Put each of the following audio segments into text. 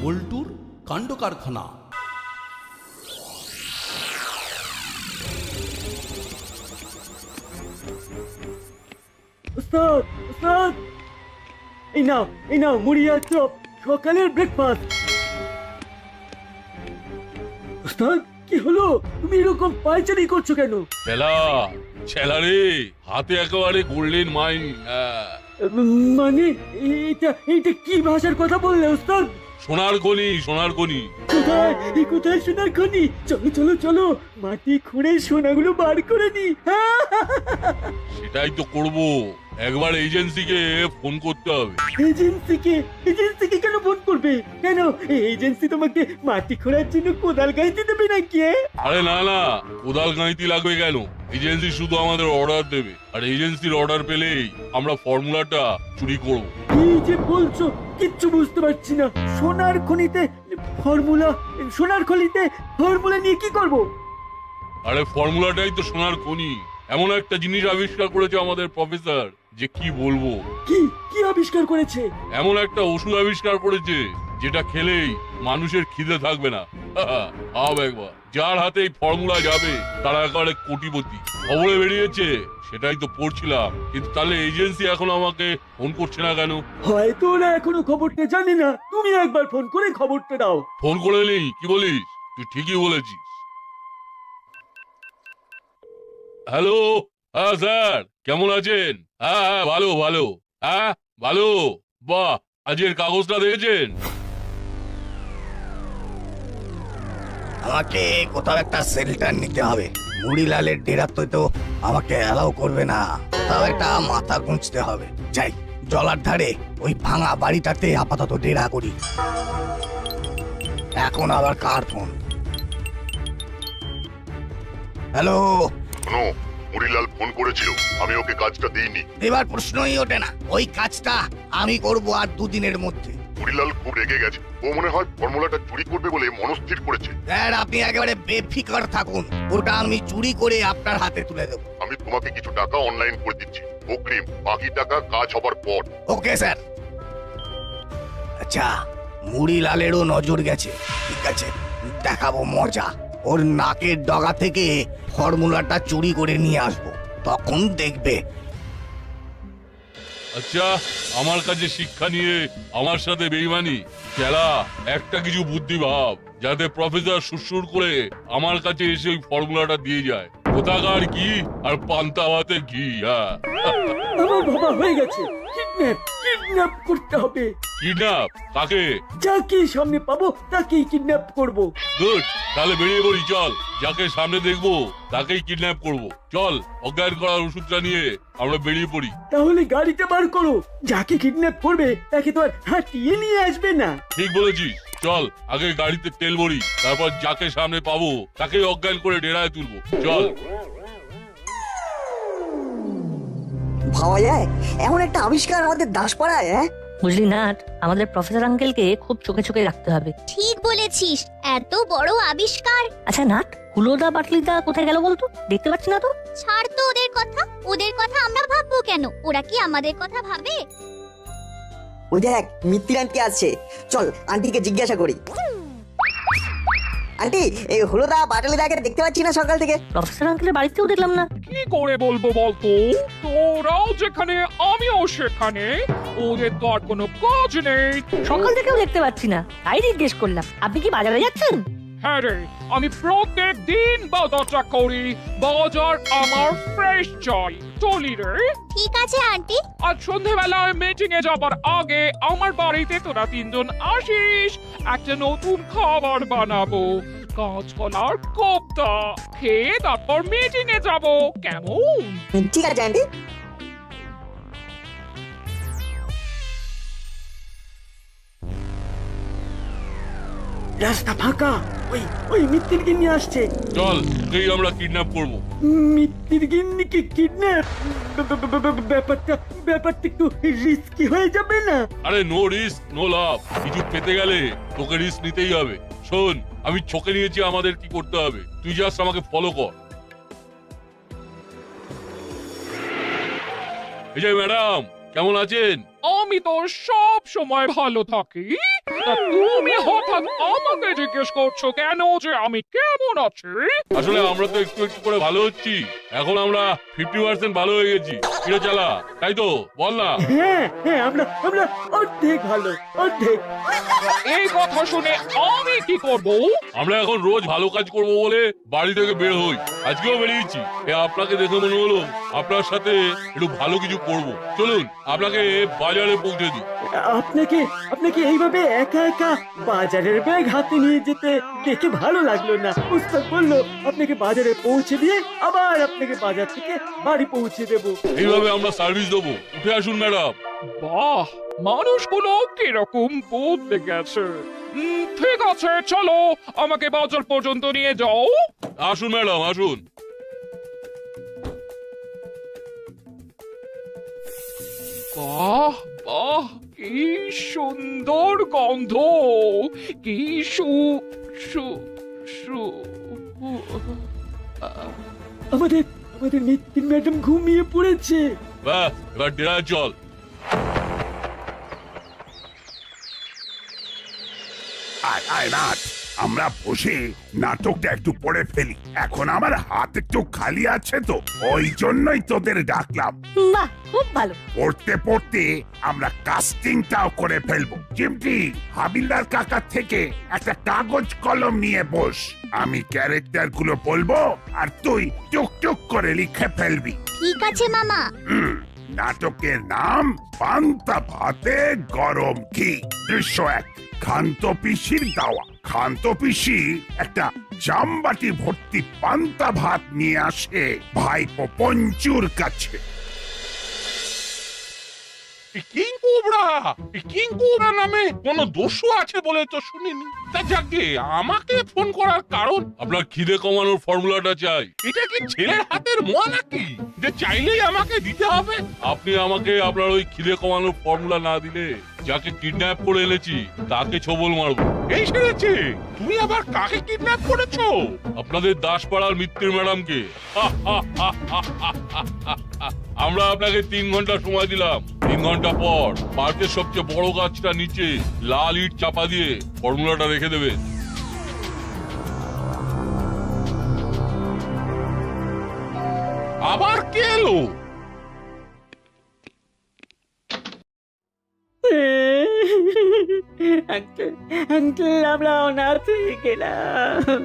বল্টুর কাণ্ড কারখানা। উস্তাদ, উস্তাদ, এই নাও মুড়ি আর চপ, সকালের ব্রেকফাস্ট। উস্তাদ, কি হলো? তুমি এরকম পায়চারি করছো কেন? ছেলা রে, হাতে একেবারে গোল্ডেন মাইন। মানে এইটা কি ভাষার কথা বললে উস্তাদ? সোনার খনি, সোনার খনি। কোথায় সোনার খনি? চলো চলো চলো, মাটি খুঁড়ে সোনাগুলো বার করে নি। সেটাই তো করব, একবার এজেন্সিকে ফোন করতে হবে। এজেন্সিকে কেন ফোন করবে? কেন এজেন্সি তোমাকে মাটি খোঁড়ার জন্য কোদাল গাইতে দেবে নাকি? আরে না না, কোদাল গাঁইতি লাগবে কেন? এজেন্সি শুধু আমাদের অর্ডার দেবে, আর এজেন্সির অর্ডার পেলেই আমরা ফর্মুলাটা চুরি করব। কি যে বলছো কিচ্ছু বুঝতে পারছি না। সোনার খনিতে ফর্মুলা নিয়ে কি করব? আরে ফর্মুলাটাই তো সোনার খনি। এমন একটা জিনিস আবিষ্কার করেছে আমাদের প্রফেসর, যে কি বলবো। কি আবিষ্কার করেছে? এমন একটা ওষুধ আবিষ্কার করেছে যেটা খেলেই মানুষের খিদে থাকবে না। একবার যার হাতে এই ফর্মুলা যাবে তারা একেবারে কোটিপতি। খবরে বেরিয়েছে, সেটাই তো পড়ছিলাম। কিন্তু তাহলে এজেন্সি এখন আমাকে ফোন করছে না কেন? হয়তো ওরা এখনো খবরটা জানে না। তুমি একবার ফোন করে খবরটা দাও। ফোন করে নেই, কি বলিস? তুই ঠিকই বলেছিস। হ্যালো, হ্যাঁ স্যার, কেমন আছেন? হ্যাঁ ভালো ভালো। হ্যাঁ ভালো। বাহ, আজকের কাগজটা দেখেছেন? আমাকে কোথাও একটা সেল্টার নিতে হবে। মুড়িলালের ডেরাতে তো আমাকে অ্যালাউ করবে না। কোথাও একটা মাথা গুঁজতে হবে। যাই, জলার ধারে ওই ভাঙা বাড়িটাতে আপাতত ডেরা করি। এখন আবার কার ফোন? হ্যালো। মুড়িলাল ফোন করেছিল, আমি ওকে কাজটা দিইনি। এবার প্রশ্নই ওঠে না, ওই কাজটা আমি করব আর দুদিনের মধ্যে। মুড়িলাল খুব রেগে গেছে, ও মনে হয় ফর্মুলাটা চুরি করবে বলে মনস্থির করেছে। স্যার, আপনি একেবারে বেফিকর থাকুন, ওটা আমি চুরি করে আপনার হাতে তুলে দেবো। আমি তোমাকে কিছু টাকা অনলাইন করে দিচ্ছি অগ্রিম, বাকি টাকা কাজ হবার পর। Okay sir. আচ্ছা, মুড়িলালেরও নজর গেছে। ঠিক আছে, দেখাবো মজা। ওর নাকের ডগা থেকে ফর্মুলাটা চুরি করে নিয়ে আসবো, তখন দেখবে। আচ্ছা, আমার কাছে শিক্ষা নিয়ে আমার সাথে বেইমানি? খেলা, একটা কিছু বুদ্ধি ভাব, যাতে প্রফেসর সুরসুর করে আমার কাছে এসে ওই ফর্মুলাটা দিয়ে যায়। কোথাকার কি আর পান্তা ভাতে ঘি। আমার বাবা হয়ে গেছে। কিডন্যাপ করতে হবে। কিডন্যাপ? কাকে? যাকে সামনে পাবো তাকেই কিডন্যাপ করব। গুড, তাহলে বেরিয়ে পড়ি। চল, যাকে সামনে দেখবো তাকেই কিডন্যাপ করব। চল, অজ্ঞান করার ওষুধটা নিয়ে আমরা বেরিয়ে পড়ি। তাহলে গাড়িটা বার করো। যাকে কিডন্যাপ করবে তাকে তো আর হাঁটিয়ে নিয়ে আসবে না। ঠিক বলেছিস। চল, আগে গাড়িতে তেল ভরি, তারপর যাকে সামনে পাবো তাকে অজ্ঞান করে ডেরায় তুলবো। চল। ভাবা যায় এমন একটা আবিষ্কার আমাদের দাসপাড়ায়? বুঝলি নাট, আমাদের প্রফেসর আঙ্কেলকে খুব চোখে চোখে রাখতে হবে। ঠিক বলেছিস, এত বড় আবিষ্কার। আচ্ছা নাট, হুলোদা বাটলিদা কোথায় গেল বলতো? দেখতে পাচ্ছি না তো। ছাড় তো ওদের কথা আমরা ভাববো কেন? ওরা কি আমাদের কথা ভাবে? ওই দেখ, মিত্তির আন্টি আসছে। চল আন্টিকে জিজ্ঞাসা করি। আন্টি, এই হুলোদা বাটালিদাকে দেখতে পাচ্ছি না সকাল থেকে। প্রফেসর আঙ্কেলের বাড়িতেও দেখলাম না। কি করে বলবো বলতো? তোরাও যেখানে আমিও সেখানে, ওদের তো আর কোনো কাজ নেই। সকাল থেকেও দেখতে পাচ্ছি না, তাই জিজ্ঞেস করলাম। আপনি কি বাজারে যাচ্ছেন? হ্যাঁ রে, আমি প্রত্যেক দিন বাজারটা করি। বাজার আমার ফ্রেশ চাই। চলি রে। ঠিক আছে আন্টি। আজ সন্ধ্যেবেলায় মিটিং এ যাবার আগে আমার বাড়িতে তোরা তিনজন আসিস। একটা নতুন খাবার বানাবো, কাঁচকলার কোপ্তা। খেয়ে তারপর মিটিং এ যাবো, কেমন? ঠিক আছে আন্টি। রাস্তা ফাঁকা। ওই মিত্তির গিন্নি আসছে। চল, ওকেই আমরা কিডন্যাপ করবো। মিত্তির গিন্নিকে কিডন্যাপ? ব্যাপারটা একটু রিস্কি হয়ে যাবে না? আরে নো রিস্ক নো লাভ। কিছু পেতে গেলে তোকে রিস্ক নিতেই হবে। শোন, আমি চোখে নিয়েছি আমাদের কি করতে হবে, তুই জাস্ট আমাকে ফলো কর। এই যে ম্যাডাম, কেমন আছেন? আমি তো সব সময় ভালো থাকি। তা তুমি হঠাৎ আমাকে জিজ্ঞেস করছো কেন যে আমি কেমন আছি? আসলে আমরা তো একটু একটু করে ভালো হচ্ছি। এখন আমরা 50% ভালো হয়ে গেছি। কিরে চালা, তাই তো বল না? হ্যাঁ হ্যাঁ, আমরা আমরা অর্ধেক ভালো, অর্ধেক। এই কথা শুনে আমি কি করব? আমরা এখন রোজ ভালো কাজ করব বলে বাড়ি থেকে বের হই। আজকেও বেরিয়েছি। আপনাকে দেখে মনে হলো আপনার সাথে একটু ভালো কিছু করব। চলুন আপনাকে বাজারে পৌঁছে দিই। আপনাকে আপনাকে এইভাবে একা একা বাজারের ব্যাগ হাতে নিয়ে যেতে দেখে ভালো লাগলো না। উস্তাদ বললো আপনাকে বাজারে পৌঁছে দিয়ে আবার আপনাকে বাজার থেকে বাড়ি পৌঁছে দেবো। এইভাবে আমরা সার্ভিস দেবো। উঠে আসুন ম্যাডাম। বাহ, মানুষগুলো কিরকম বদলে গেছে। ঠিক আছে, চলো আমাকে বাজার পর্যন্ত নিয়ে যাও। আসুন ম্যাডাম, আসুন। বাহ বাহ, কি সুন্দর গন্ধ, কি সু সু সু আমাদের আমাদের মিত্তির ম্যাডাম ঘুমিয়ে পড়েছে। বাহ, এবার ডেরা চল। আয় রাত, আমরা বসে নাটকটা একটু পড়ে ফেলি। এখন আমার হাত একটু খালি আছে তো, ওই জন্যই তোদের ডাকলাম। বাহ, খুব ভালো। পড়তে পড়তে আমরা কাস্টিংটাও করে ফেলবো। চিমটি, হাবিলদার কাকার থেকে একটা কাগজ কলম নিয়ে বস। আমি ক্যারেক্টার গুলো বলবো আর তুই টুকটুক করে লিখে ফেলবি। ঠিক আছে মামা। নাটকের নাম পান্তা ভাতে গরম ঘি। দৃশ্য 1, খান্ত পিসির দাওয়া। খান্ত পিসি একটা জামবাটি ভর্তি পান্তা ভাত নিয়ে আসে ভাইপো পঞ্চুর কাছে। কিং কোবরা নামে কোন দস্যু আছে বলে তো শুনিনি। তা যাকে আমাকে ফোন করার কারণ? আপনার খিদে কমানোর ফর্মুলাটা চাই। এটা কি ছেলের হাতের মোয়া নাকি যে চাইলেই আমাকে দিতে হবে? আপনি আমাকে আপনার ওই খিদে কমানোর ফর্মুলা না দিলে যাকে কিডন্যাপ করে এনেছি তাকে ছবল মারবো। এই সেরেছে, তুমি আবার কাকে কিডন্যাপ করেছো? আপনাদের দাসপাড়ার মিত্তির ম্যাডামকে। আমরা আপনাকে 3 ঘন্টা সময় দিলাম। 3 ঘন্টা পর পার্কের সবচেয়ে বড় গাছটা নিচে লাল ইট চাপা দিয়ে ফর্মুলাটা রেখে দেবেন। আবার কে এলো? আঙ্কেল আঙ্কেল, আমরা অনাথ হয়ে গেলাম।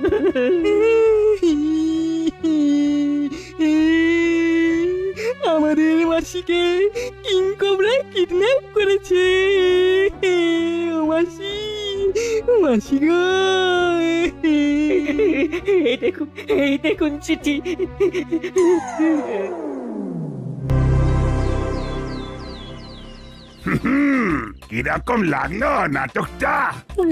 আমাদের মাসিকে কিং কোবরা কিডন্যাপ করেছে। মাসি, মাসি গো, এই দেখুন চিঠি। কিরকম লাগলো নাটকটা?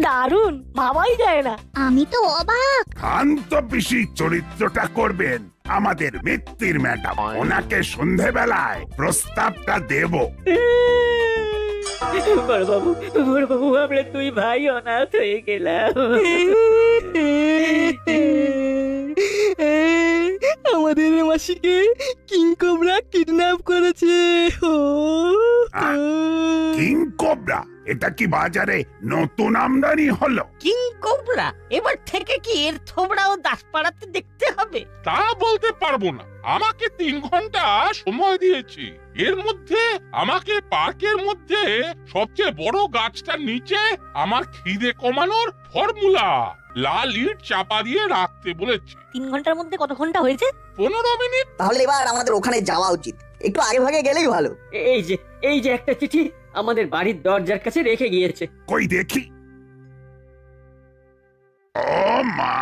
দারুণ, ভাবাই যায় না। আমি তো অবাক। খান্ত পিসি চরিত্রটা করবেন আমাদের মিত্তির ম্যাডাম। ওনাকে সন্ধেবেলায় প্রস্তাবটা দেব। বড়বাবু, বড়বাবু, আমরা 2 ভাই অনাথ হয়ে গেলাম। আমাদের মাসিকে কিং কোবরা কিডন্যাপ করেছে। King cobra? এটা কি বাজারে নতুন আমদানি হলো? কিং কোবরা এবার থেকে কি এর থোবড়াও দাসপাড়াতে দেখতে হবে? তা বলতে পারবো না। আমাকে 3 ঘন্টা সময় দিয়েছি। এর মধ্যে আমাকে পার্কের মধ্যে সবচেয়ে বড় গাছটার নিচে আমার খিদে কমানোর ফর্মুলা লাল ইট চাপা দিয়ে রাখতে বলেছে। 3 ঘন্টার মধ্যে কত ঘন্টা হয়েছে? 15 মিনিট। তাহলে এবার আমাদের ওখানে যাওয়া উচিত। একটু আগে ভাগে গেলেই ভালো। এই যে একটা চিঠি আমাদের বাড়ির দরজার কাছে রেখে গিয়েছে। কই দেখি। ও মা,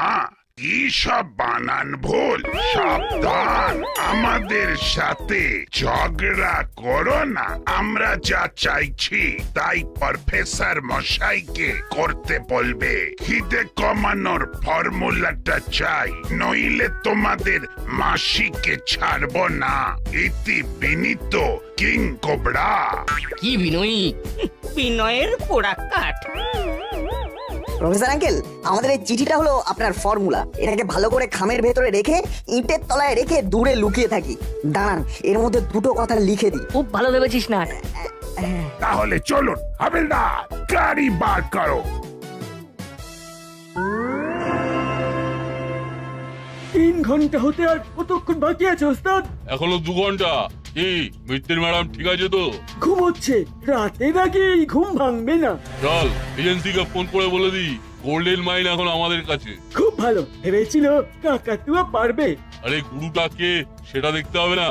কি সব বানান ভুল। সাবধান, আমাদের সাথে ঝগড়া করো না। আমরা যা চাইছি তাই প্রফেসর মশাইকে করতে বলবে। খিদে কমানোর ফর্মুলাটা চাই, নইলে তোমাদের মাসিকে ছাড়বো না। ইতি বিনীত কিং কোবরা। কি বিনয়ী, বিনয়ের পোড়া কাঠ। প্রফেসর আঙ্কেল, আমাদের এই চিঠিটা হলো আপনার ফর্মুলা। এটাকে ভালো করে খামের ভেতরে রেখে ইটের তলায় রেখে দূরে লুকিয়ে থাকি। দাঁড়ান, এর মধ্যে 2টো কথা লিখে দিই। খুব ভালো ভেবেছিস না। তাহলে চলুন হাবিলদার, গাড়ি বার করো। 3 ঘন্টা হতে আর কতক্ষণ বাকি আছে ওস্তাদ? এখনো 2 ঘন্টা। কি মিত্তির ম্যাডাম ঠিক আছে তো? ঘুমোচ্ছে, রাতের আগে এই ঘুম ভাঙবে না। চল এজেন্সিকে ফোন করে বলে দিই গোল্ডেন মাইন এখন আমাদের কাছে। খুব ভালো, ভেবেছিল কাকাতুয়া পারবে। আরে গুরুটা কে সেটা দেখতে হবে না?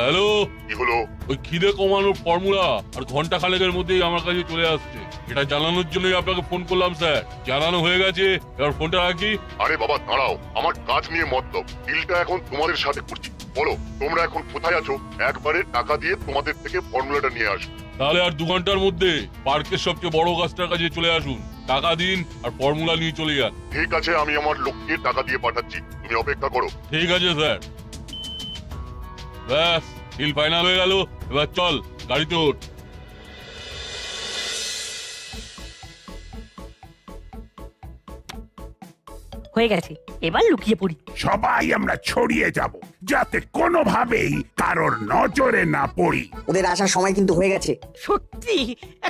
হ্যালো, কি হলো? ওই খিদে কমানোর ফর্মুলা আর ঘন্টা খানেকের মধ্যেই আমার কাছে চলে আসছে। এটা জানানোর জন্যই আপনাকে ফোন করলাম স্যার। জানানো হয়ে গেছে, এবার ফোনটা রাখি। আরে বাবা দাঁড়াও, আমার কাজ নিয়ে মতলব। ডিলটা এখন তোমাদের সাথে করছি। বলো তোমরা এখন কোথায় আছো? একবারে টাকা দিয়ে তোমাদের থেকে ফর্মুলাটা নিয়ে আসো। তাহলে আর 2 ঘন্টার মধ্যে পার্কের সবচেয়ে বড় গাছটার কাছে চলে আসুন। টাকা দিন আর ফর্মুলা নিয়ে চলে যান। ঠিক আছে, আমি আমার লোককে টাকা দিয়ে পাঠাচ্ছি, তুমি অপেক্ষা করো। ঠিক আছে স্যার। ব্যাস, ডিল ফাইনাল হয়ে গেল। এবার চল গাড়িতে ওঠ। হয়ে গেছে, এবার লুকিয়ে পড়ি। সবাই আমরা ছড়িয়ে যাব, যাতে কোনোভাবেই কারোর নজরে না পড়ি। ওদের আসার সময় কিন্তু হয়ে গেছে। সত্যি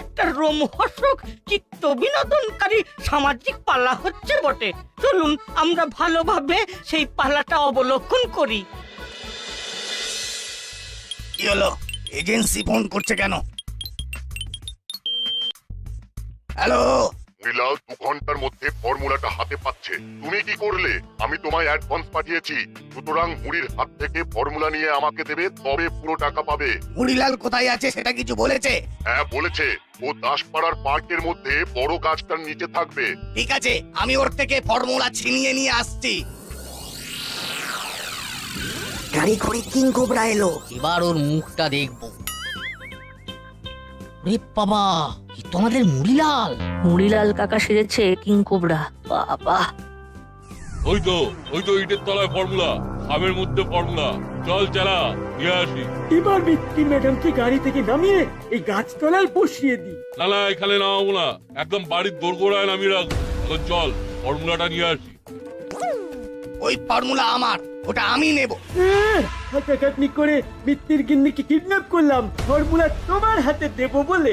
একটা রোমহর্ষক চিত্ত বিনোদনকারী সামাজিক পালা হচ্ছে বটে। চলুন আমরা ভালোভাবে সেই পালাটা অবলোকন করি। কি হলো? এজেন্সি ফোন করছে কেন? হ্যালো, বিলাল 2 ঘন্টার মধ্যে ফর্মুলাটা হাতে পাচ্ছে। তুমি কি করলে? আমি তোমায় অ্যাডভান্স পাঠিয়েছি, সুতরাং মুড়ির হাত থেকে ফর্মুলা নিয়ে আমাকে দেবে, তবে পুরো টাকা পাবে। মুড়িলাল কোথায় আছে সেটা কিছু বলেছে? হ্যাঁ বলেছে, ও দাসপাড়ার পার্কের মধ্যে বড় গাছটার নিচে থাকবে। ঠিক আছে, আমি ওর থেকে ফর্মুলা ছিনিয়ে নিয়ে আসছি। গাড়ি করে কিং কোবরা এলো। এবার ওর মুখটা দেখবো। রে বাবা, এ তো আমাদের মুড়িলাল। মুড়িলাল কাকা সেজেছে কিং কোবরা। বাবা, ওই তো ইটের তলায় ফর্মুলা, খামের মধ্যে ফর্মুলা। চল চালা নিয়ে আসি। এবার মিত্তি ম্যাডামকে গাড়ি থেকে নামিয়ে এই গাছতলায় বসিয়ে দিই। না না, এখানে নামাবো না, একদম বাড়ির দোরগোড়ায় নামিয়ে রাখবো। এখন চল ফর্মুলাটা নিয়ে আসি। ওই ফর্মুলা আমার, ওটা আমি নেব। হাঁটাকাটনি করে মিত্তির গিন্নিকে কিডন্যাপ করলাম, ফর্মুলা তোমার হাতে দেবো বলে।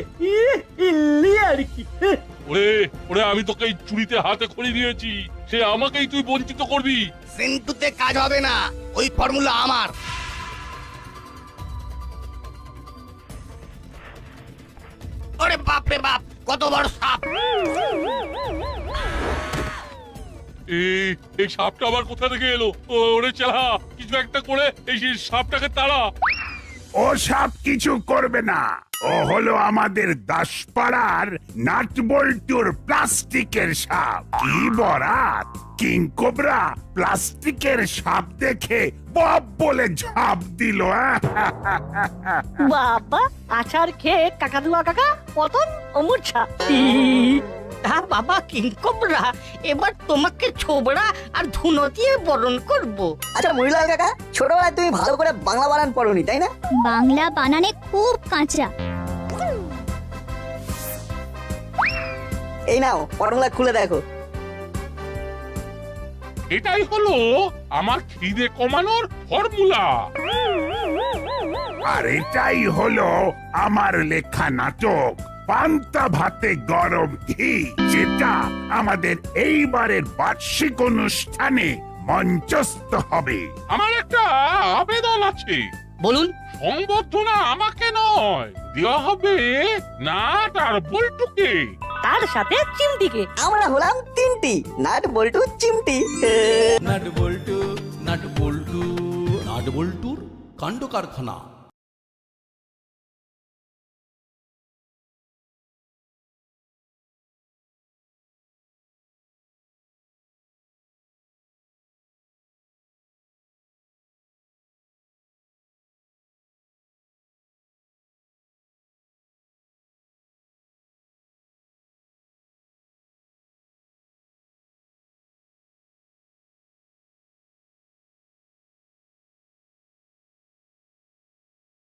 ইল্লি আর কি। ওরে আমি তোকে এই চুরিতে হাতে খড়ি দিয়েছি, সে আমাকেই তুই বঞ্চিত করবি? সেন্টুতে কাজ হবে না, ওই ফর্মুলা আমার। ওরে বাপ রে বাপ, কত বড় সাপ! এই সাপটা আবার কোথা থেকে এলো? ওরে চালা, কিছু একটা করে এই সাপটাকে তাড়া। ও সাপ কিছু করবে না, ও হলো আমাদের দাসপাড়ার নাটবল্টুর প্লাস্টিকের সাপ। কি বরাত! কিং কোবরা প্লাস্টিকের সাপ দেখে বাপ বলে ঝাঁপ দিল। বাবা, আচার খেয়ে কাকাতুয়া কাকা পতন অমূর্ছা। হ্যাঁ বাবা কিং কোবরা, এবার তোমাকে ছোবড়া আর ধুনো দিয়ে বরণ করবো। আচ্ছা মুড়িলাল কাকা, ছোটবেলায় তুমি ভালো করে বাংলা বানান পড়োনি তাই না? বাংলা বানানে খুব কাঁচা। এই নাও ফর্মুলা খুলে দেখো। এটাই হলো আমার খিদে কমানোর ফর্মুলা। আর এটাই হলো আমার লেখা নাটক পান্তা ভাতে গরম ঘি, যেটা আমাদের এইবারের বার্ষিক অনুষ্ঠানে মঞ্চস্থ হবে। আমার একটা আবেদন আছে। বলুন। সংবর্ধনা আমাকে নয়, দেওয়া হবে নাট আর বল্টুকে। তার সাথে চিমটিকে। আমরা হলাম 3টি, নাট বল্টু চিমটি। নাট বল্টুর কাণ্ড কারখানা।